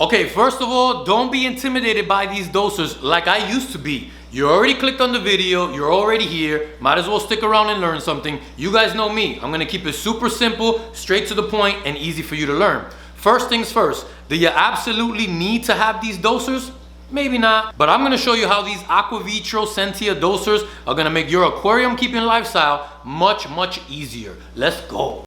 Okay, first of all, don't be intimidated by these dosers like I used to be. You already clicked on the video, you're already here, might as well stick around and learn something. You guys know me, I'm gonna keep it super simple, straight to the point, and easy for you to learn. First things first, do you absolutely need to have these dosers? Maybe not, but I'm gonna show you how these Aquavitro Sentia dosers are gonna make your aquarium keeping lifestyle much easier. Let's go.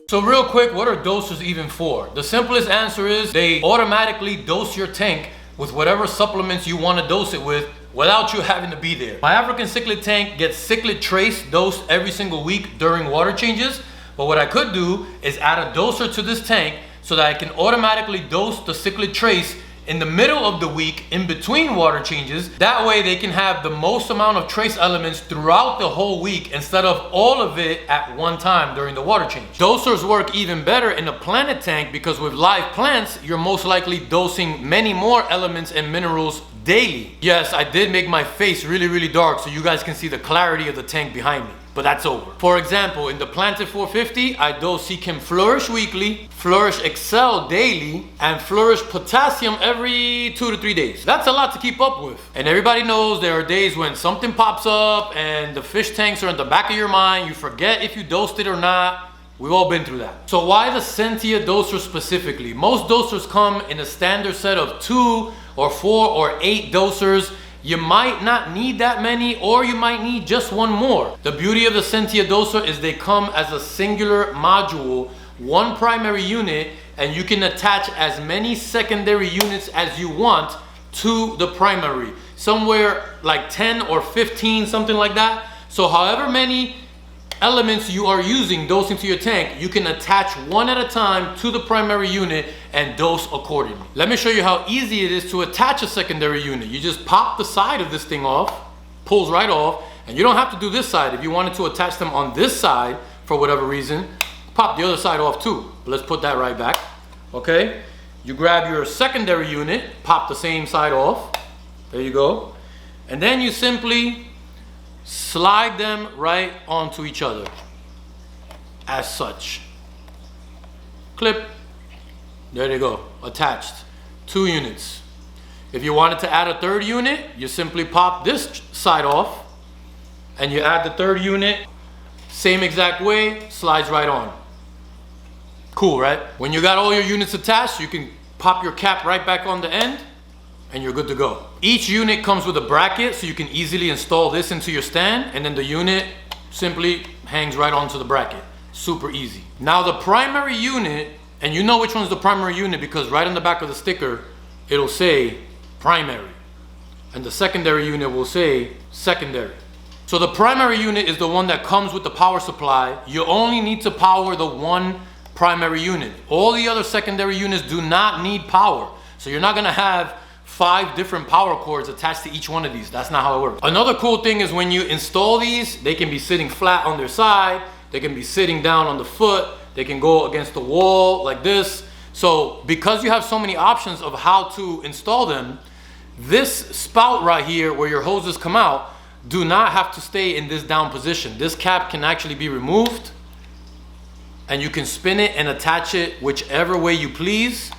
So real quick, what are dosers even for? The simplest answer is they automatically dose your tank with whatever supplements you want to dose it with without you having to be there. My African cichlid tank gets Cichlid trace dosed every single week during water changes, but what I could do is add a doser to this tank so that I can automatically dose the Cichlid trace in the middle of the week in between water changes. That way they can have the most amount of trace elements throughout the whole week instead of all of it at one time during the water change. Dosers work even better in a planted tank because with live plants, you're most likely dosing many more elements and minerals daily. Yes, I did make my face really dark so you guys can see the clarity of the tank behind me. But that's over. For example, in the Planted 450, I dose Chem Flourish weekly, Flourish Excel daily, and Flourish Potassium every 2 to 3 days. That's a lot to keep up with. And everybody knows there are days when something pops up and the fish tanks are in the back of your mind. You forget if you dosed it or not. We've all been through that. So why the Sentia doser specifically? Most dosers come in a standard set of 2 or 4 or 8 dosers. You might not need that many, or you might need just one more. The beauty of the Sentia doser is they come as a singular module, one primary unit, and you can attach as many secondary units as you want to the primary. Somewhere like 10 or 15, something like that. So however many elements you are using dosing to your tank, you can attach one at a time to the primary unit and dose accordingly. Let me show you how easy it is to attach a secondary unit. You just pop the side of this thing off, pulls right off, and you don't have to do this side. If you wanted to attach them on this side for whatever reason, pop the other side off too. But let's put that right back. Okay, you grab your secondary unit, pop the same side off, there you go, and then you simply slide them right onto each other as such. Clip. There they go, attached. 2 units. If you wanted to add a 3rd unit, you simply pop this side off and you add the 3rd unit. Same exact way, slides right on. Cool, right? When you got all your units attached, you can pop your cap right back on the end and you're good to go. Each unit comes with a bracket so you can easily install this into your stand, and then the unit simply hangs right onto the bracket. Super easy. Now the primary unit, and you know which one's the primary unit because right on the back of the sticker it'll say primary, and the secondary unit will say secondary. So the primary unit is the one that comes with the power supply. You only need to power the one primary unit. All the other secondary units do not need power, so you're not gonna have 5 different power cords attached to each one of these. That's not how it works. Another cool thing is when you install these, they can be sitting flat on their side, they can be sitting down on the foot, they can go against the wall like this. So because you have so many options of how to install them, this spout right here where your hoses come out do not have to stay in this down position. This cap can actually be removed and you can spin it and attach it whichever way you please,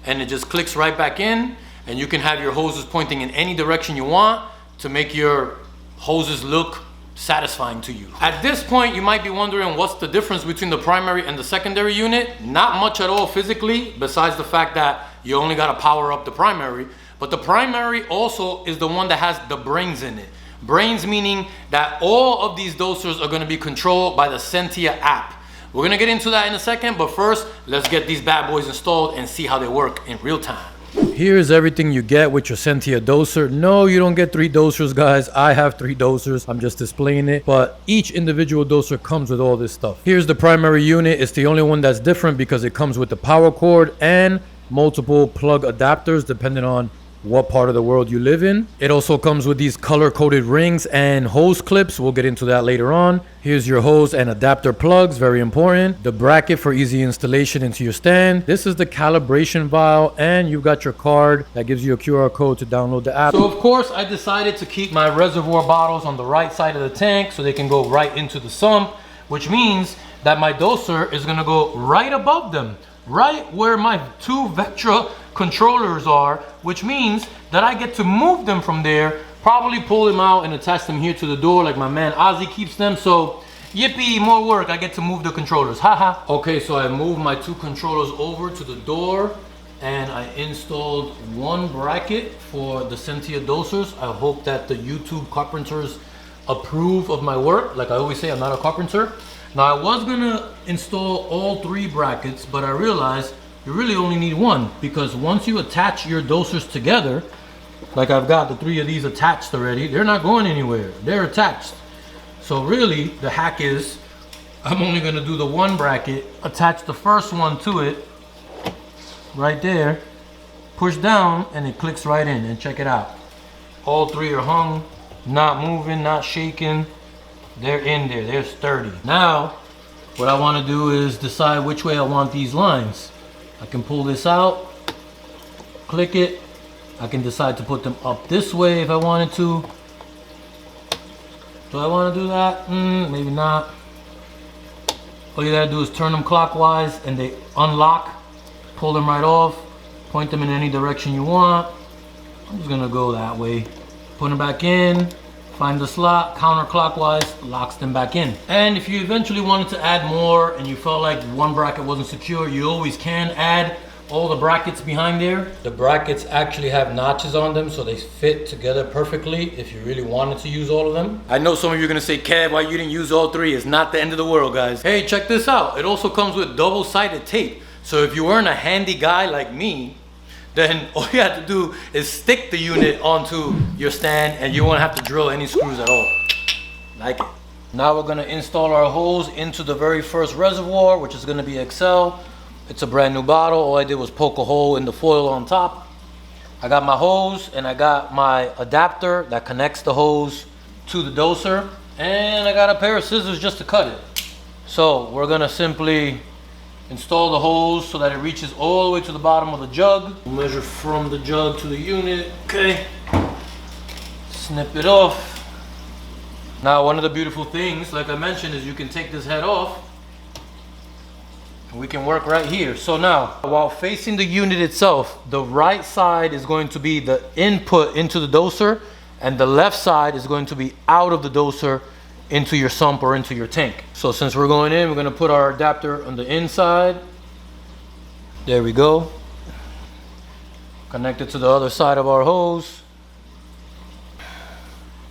and it just clicks right back in. And you can have your hoses pointing in any direction you want to make your hoses look satisfying to you. At this point, you might be wondering what's the difference between the primary and the secondary unit. Not much at all physically, besides the fact that you only got to power up the primary. But the primary also is the one that has the brains in it. Brains meaning that all of these dosers are going to be controlled by the Sentia app. We're going to get into that in a second, but first, let's get these bad boys installed and see how they work in real time. Here's everything you get with your Sentia doser. No, you don't get 3 dosers, guys. I have 3 dosers. I'm just displaying it. But each individual doser comes with all this stuff. Here's the primary unit. It's the only one that's different because it comes with the power cord and multiple plug adapters depending on what part of the world you live in. It also comes with these color-coded rings and hose clips. We'll get into that later on. Here's your hose and adapter plugs, very important. The bracket for easy installation into your stand. This is the calibration vial, and you've got your card that gives you a QR code to download the app. So of course I decided to keep my reservoir bottles on the right side of the tank so they can go right into the sump, which means that my doser is gonna go right above them, right where my two Vectra controllers are, which means that I get to move them from there, probably pull them out and attach them here to the door like my man Ozzy keeps them. So yippee, more work, I get to move the controllers, haha. Okay, so I moved my two controllers over to the door and I installed one bracket for the Sentia dosers. I hope that the YouTube carpenters approve of my work. Like I always say, I'm not a carpenter. Now I was gonna install all three brackets, but I realized you really only need one, because once you attach your dosers together, like I've got the three of these attached already, they're not going anywhere, they're attached. So really the hack is, I'm only gonna do the one bracket, attach the first one to it, right there, push down, and it clicks right in, and check it out. All three are hung, not moving, not shaking. They're in there, they're sturdy. Now, what I wanna do is decide which way I want these lines. I can pull this out, click it. I can decide to put them up this way if I wanted to. Do I wanna do that? Maybe not. All you gotta do is turn them clockwise and they unlock. Pull them right off, point them in any direction you want. I'm just gonna go that way. Put them back in, find the slot, counterclockwise, locks them back in. And if you eventually wanted to add more and you felt like one bracket wasn't secure, you always can add all the brackets behind there. The brackets actually have notches on them, so they fit together perfectly if you really wanted to use all of them. I know some of you are gonna say, Kev, why you didn't use all three? It's not the end of the world, guys. Hey, check this out. It also comes with double-sided tape. So if you weren't a handy guy like me, then all you have to do is stick the unit onto your stand and you won't have to drill any screws at all. Like it. Now we're gonna install our hose into the very first reservoir, which is gonna be XL. It's a brand new bottle. All I did was poke a hole in the foil on top. I got my hose and I got my adapter that connects the hose to the doser. And I got a pair of scissors just to cut it. So we're gonna simply install the hose so that it reaches all the way to the bottom of the jug. Measure from the jug to the unit, okay. Snip it off. Now one of the beautiful things, like I mentioned, is you can take this head off and we can work right here. So now, while facing the unit itself, the right side is going to be the input into the doser and the left side is going to be out of the doser into your sump or into your tank. So since we're going in, we're going to put our adapter on the inside. There we go. Connect it to the other side of our hose.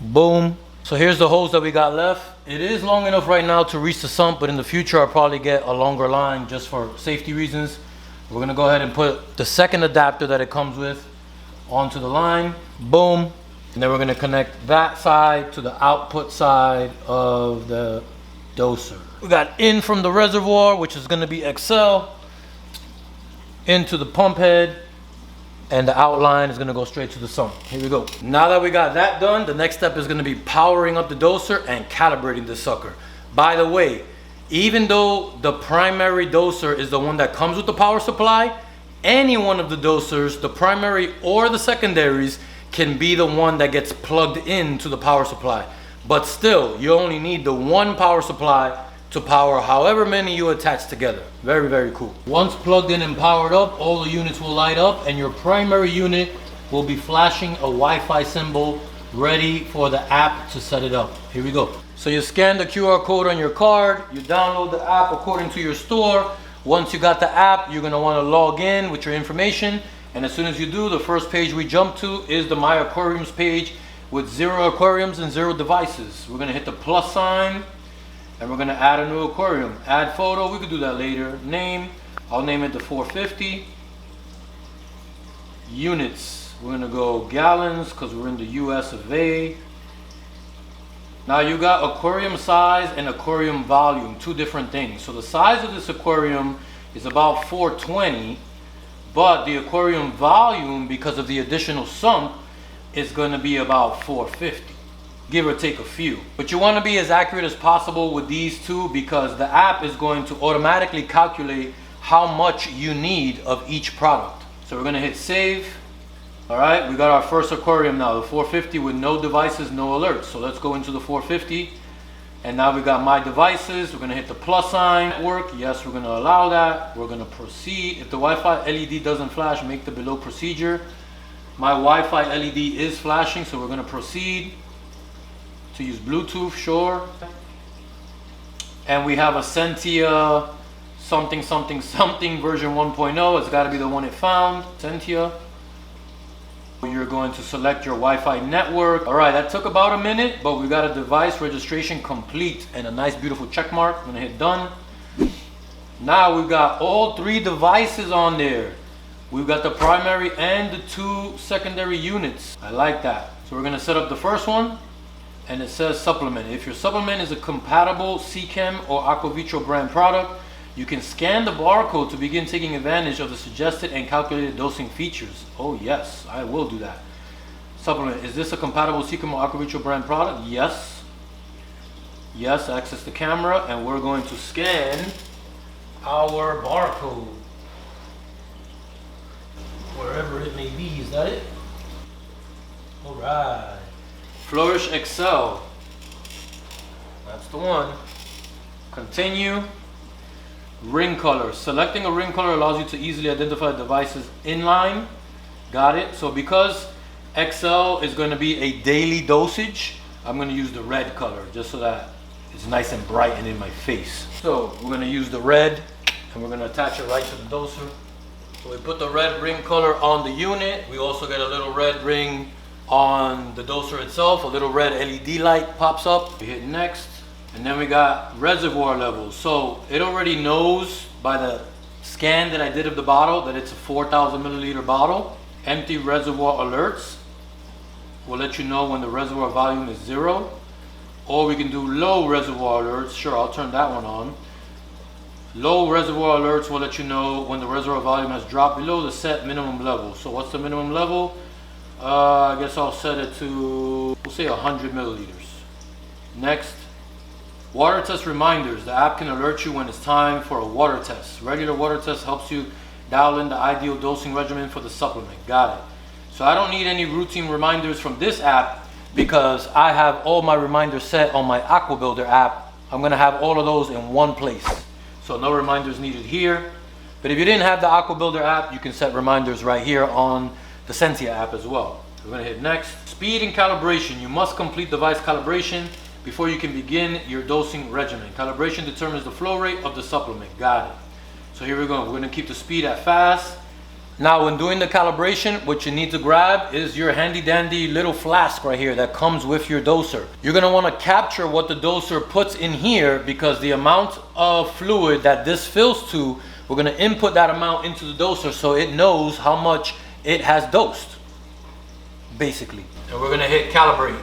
Boom. So here's the hose that we got left. It is long enough right now to reach the sump, but in the future I'll probably get a longer line just for safety reasons. We're going to go ahead and put the second adapter that it comes with onto the line. Boom. And then we're going to connect that side to the output side of the doser. We got in from the reservoir, which is going to be XL, into the pump head, and the outline is going to go straight to the sump. Here we go. Now that we got that done, the next step is going to be powering up the doser and calibrating the sucker. By the way, even though the primary doser is the one that comes with the power supply, any one of the dosers, the primary or the secondaries, can be the one that gets plugged into the power supply. But still, you only need the one power supply to power however many you attach together. Very, very cool. Once plugged in and powered up, all the units will light up and your primary unit will be flashing a Wi-Fi symbol ready for the app to set it up. Here we go. So you scan the QR code on your card, you download the app according to your store. Once you got the app, you're gonna wanna log in with your information. And as soon as you do, the first page we jump to is the My Aquariums page with 0 aquariums and 0 devices. We're gonna hit the plus sign and we're gonna add a new aquarium. Add photo, we could do that later. Name, I'll name it the 450. Units, we're gonna go gallons because we're in the US of A. Now you got aquarium size and aquarium volume, two different things. So the size of this aquarium is about 420. But the aquarium volume, because of the additional sump, is going to be about 450, give or take a few. But you want to be as accurate as possible with these two because the app is going to automatically calculate how much you need of each product. So we're going to hit save. All right, we got our first aquarium now, the 450 with no devices, no alerts. So let's go into the 450. And now we got my devices. We're gonna hit the plus sign. Work, yes, we're gonna allow that. We're gonna proceed. If the Wi-Fi LED doesn't flash, make the below procedure. My Wi-Fi LED is flashing, so we're gonna proceed to use Bluetooth, sure. And we have a Sentia something version 1.0. It's gotta be the one it found, Sentia. You're going to select your Wi-Fi network. All right, that took about a minute, but we got a device registration complete and a nice beautiful check mark. I'm gonna hit done. Now we've got all 3 devices on there. We've got the primary and the 2 secondary units. I like that. So we're gonna set up the first one, and it says supplement. If your supplement is a compatible CChem or Aquavitro brand product, you can scan the barcode to begin taking advantage of the suggested and calculated dosing features. Oh yes, I will do that. Supplement, is this a compatible CChem or Aquavitro brand product? Yes. Yes, access the camera, and we're going to scan our barcode. Wherever it may be, is that it? All right. Flourish Excel. That's the one. Continue. Ring color. Selecting a ring color allows you to easily identify devices inline. Got it. So because XL is going to be a daily dosage, I'm going to use the red color just so that it's nice and bright and in my face. So we're going to use the red and we're going to attach it right to the doser. So we put the red ring color on the unit. We also get a little red ring on the doser itself. A little red LED light pops up. We hit next. And then we got reservoir levels. So it already knows by the scan that I did of the bottle that it's a 4,000 milliliter bottle. Empty reservoir alerts will let you know when the reservoir volume is 0. Or we can do low reservoir alerts. Sure, I'll turn that one on. Low reservoir alerts will let you know when the reservoir volume has dropped below the set minimum level. So what's the minimum level? I guess I'll set it to, we'll say 100 milliliters. Next. Water test reminders. The app can alert you when it's time for a water test. Regular water test helps you dial in the ideal dosing regimen for the supplement. Got it. So I don't need any routine reminders from this app because I have all my reminders set on my AquaBuilder app. I'm going to have all of those in one place. So no reminders needed here. But if you didn't have the AquaBuilder app, you can set reminders right here on the Sentia app as well. We're going to hit next. Speed and calibration. You must complete device calibration before you can begin your dosing regimen. Calibration determines the flow rate of the supplement. Got it. So here we go. We're going to keep the speed at fast. Now when doing the calibration, what you need to grab is your handy dandy little flask right here that comes with your doser. You're going to want to capture what the doser puts in here because the amount of fluid that this fills to, we're going to input that amount into the doser so it knows how much it has dosed, basically. And we're going to hit calibrate.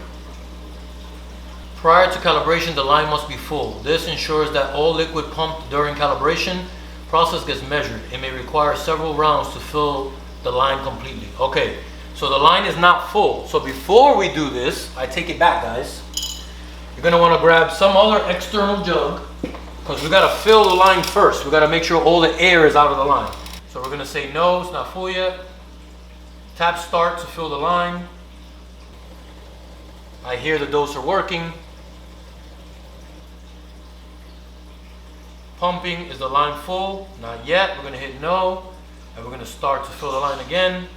Prior to calibration, the line must be full. This ensures that all liquid pumped during calibration process gets measured. It may require several rounds to fill the line completely. Okay, so the line is not full. So before we do this, I take it back, guys. You're gonna wanna grab some other external jug because we gotta fill the line first. We gotta make sure all the air is out of the line. So we're gonna say no, it's not full yet. Tap start to fill the line. I hear the doser working. Pumping, is the line full? Not yet. We're going to hit no, and we're going to start to fill the line again.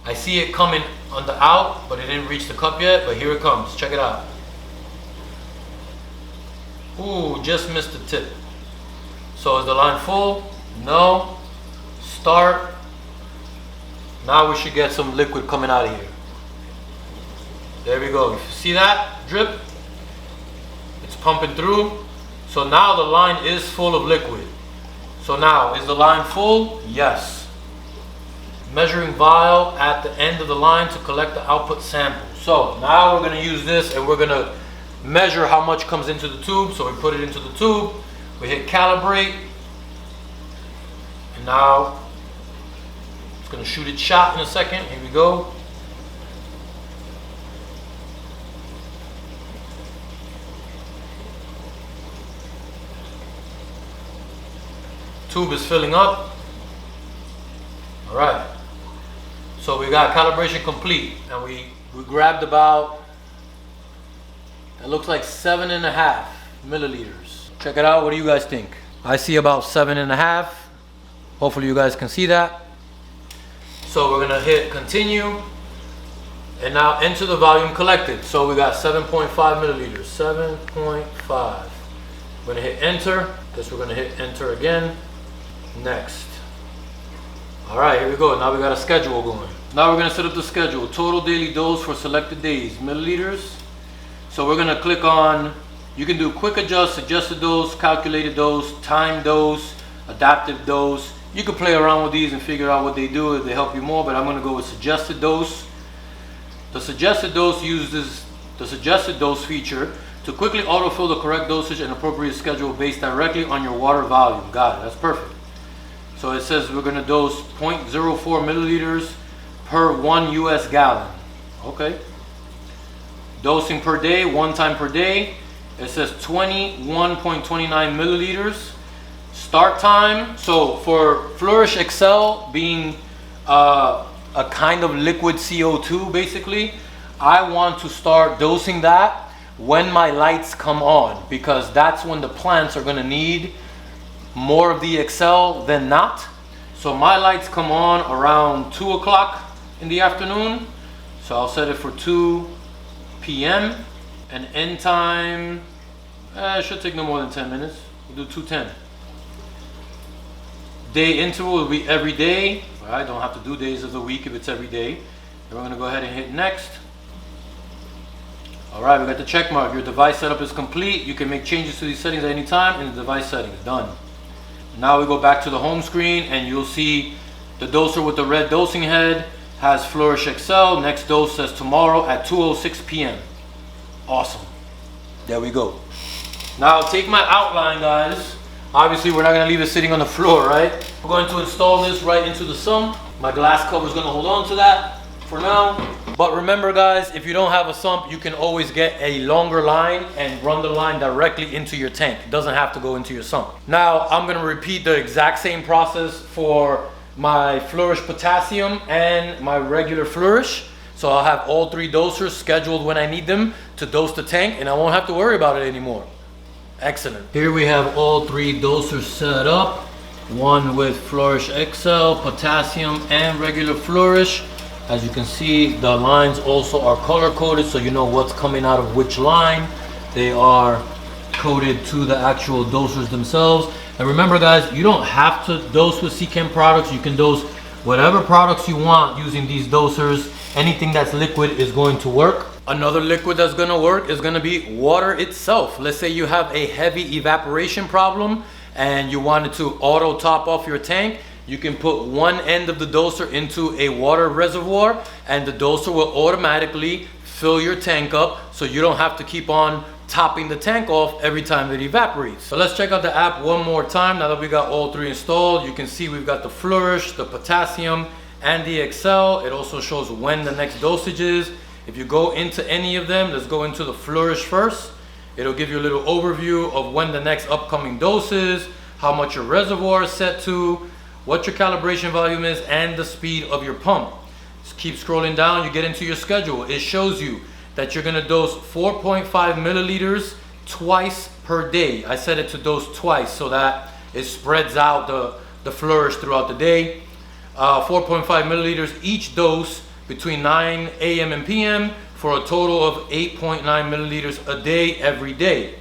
I see it coming on the out, but it didn't reach the cup yet, but here it comes. Check it out. Ooh, just missed the tip. So is the line full? No. Start. Now we should get some liquid coming out of here. There we go. You see that drip? It's pumping through. So now the line is full of liquid. So now, is the line full? Yes. Measuring vial at the end of the line to collect the output sample. So now we're going to use this and we're going to measure how much comes into the tube. So we put it into the tube. We hit calibrate. And now it's going to shoot its shot in a second. Here we go. Tube is filling up. All right. So we got calibration complete, and we grabbed about It looks like 7.5 milliliters. Check it out, what do you guys think? I see about 7.5. Hopefully you guys can see that. So we're gonna hit continue. And now enter the volume collected. So we got 7.5 milliliters, 7.5. We're gonna hit enter. Guess we're gonna hit enter again. Next. All right, here we go. Now we got a schedule going. Now we're gonna set up the schedule. Total daily dose for selected days, milliliters. So we're gonna click on, you can do quick adjust, suggested dose, calculated dose, time dose, adaptive dose. You can play around with these and figure out what they do if they help you more, but I'm gonna go with suggested dose. The suggested dose uses the suggested dose feature to quickly autofill the correct dosage and appropriate schedule based directly on your water volume. Got it, that's perfect. So it says we're gonna dose 0.04 milliliters per 1 US gallon. Okay. Dosing per day, 1 time per day. It says 21.29 milliliters. Start time, so for Flourish Excel being a kind of liquid CO2 basically, I want to start dosing that when my lights come on, because that's when the plants are going to need more of the Excel than not. So my lights come on around 2 o'clock in the afternoon, so I'll set it for 2 p.m. and end time, it should take no more than 10 minutes. We'll do 2:10. Day interval will be every day. I don't have to do days of the week if it's every day. And we're going to go ahead and hit next. All right, we got the check mark. Your device setup is complete. You can make changes to these settings at any time in the device settings. Done. Now we go back to the home screen and you'll see the doser with the red dosing head has Flourish Excel. Next dose says tomorrow at 2:06 p.m. Awesome. There we go. Now I'll take my outline, guys. Obviously, we're not going to leave it sitting on the floor, right? We're going to install this right into the sump. My glass cover is going to hold on to that for now. But remember, guys, if you don't have a sump, you can always get a longer line and run the line directly into your tank. It doesn't have to go into your sump. Now, I'm going to repeat the exact same process for my Flourish Potassium and my regular Flourish. So I'll have all 3 dosers scheduled when I need them to dose the tank, and I won't have to worry about it anymore. Excellent. Here we have all 3 dosers set up. One with Flourish Excel, Potassium, and regular Flourish. As you can see, the lines also are color coded, so you know what's coming out of which line. They are coded to the actual dosers themselves. And remember, guys, you don't have to dose with Cichlid products. You can dose whatever products you want using these dosers. Anything that's liquid is going to work. Another liquid that's going to work is going to be water itself. Let's say you have a heavy evaporation problem and you wanted to auto top off your tank. You can put one end of the doser into a water reservoir and the doser will automatically fill your tank up, so you don't have to keep on topping the tank off every time it evaporates. So let's check out the app one more time. Now that we got all 3 installed, you can see we've got the Flourish, the Potassium, and the Excel. It also shows when the next dosage is. If you go into any of them, let's go into the Flourish first. It'll give you a little overview of when the next upcoming dose is, how much your reservoir is set to, what your calibration volume is, and the speed of your pump. Just keep scrolling down, you get into your schedule. It shows you that you're gonna dose 4.5 milliliters twice per day. I set it to dose twice so that it spreads out the Flourish throughout the day. 4.5 milliliters each dose between 9 a.m. and p.m. for a total of 8.9 milliliters a day every day.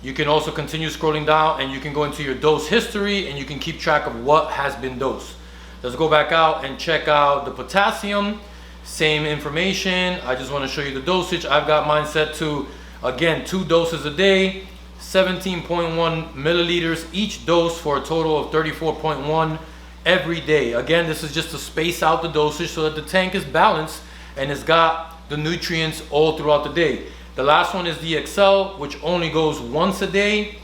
You can also continue scrolling down and you can go into your dose history and you can keep track of what has been dosed. Let's go back out and check out the Potassium. Same information. I just want to show you the dosage. I've got mine set to, again, 2 doses a day, 17.1 milliliters each dose for a total of 34.1 every day. Again, this is just to space out the dosage so that the tank is balanced and it's got the nutrients all throughout the day. The last one is the Excel, which only goes once a day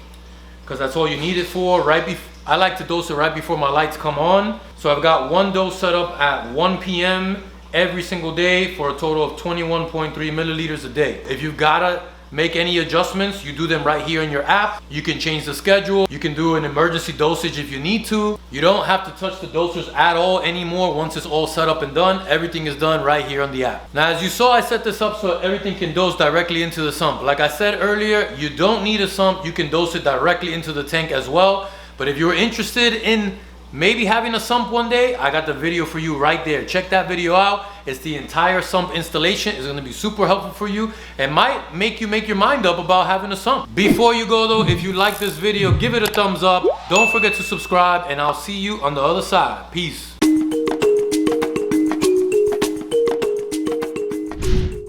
because that's all you need it for. I like to dose it right before my lights come on. So I've got 1 dose set up at 1 p.m. every single day for a total of 21.3 milliliters a day. If you've got a make any adjustments, you do them right here in your app. You can change the schedule. You can do an emergency dosage if you need to. You don't have to touch the dosers at all anymore once it's all set up and done. Everything is done right here on the app. Now, as you saw, I set this up so everything can dose directly into the sump. Like I said earlier, you don't need a sump. You can dose it directly into the tank as well. But if you're interested in maybe having a sump one day, I got the video for you right there. Check that video out. It's the entire sump installation. It's going to be super helpful for you and might make you make your mind up about having a sump. Before you go though, if you like this video, give it a thumbs up. Don't forget to subscribe, and I'll see you on the other side. Peace.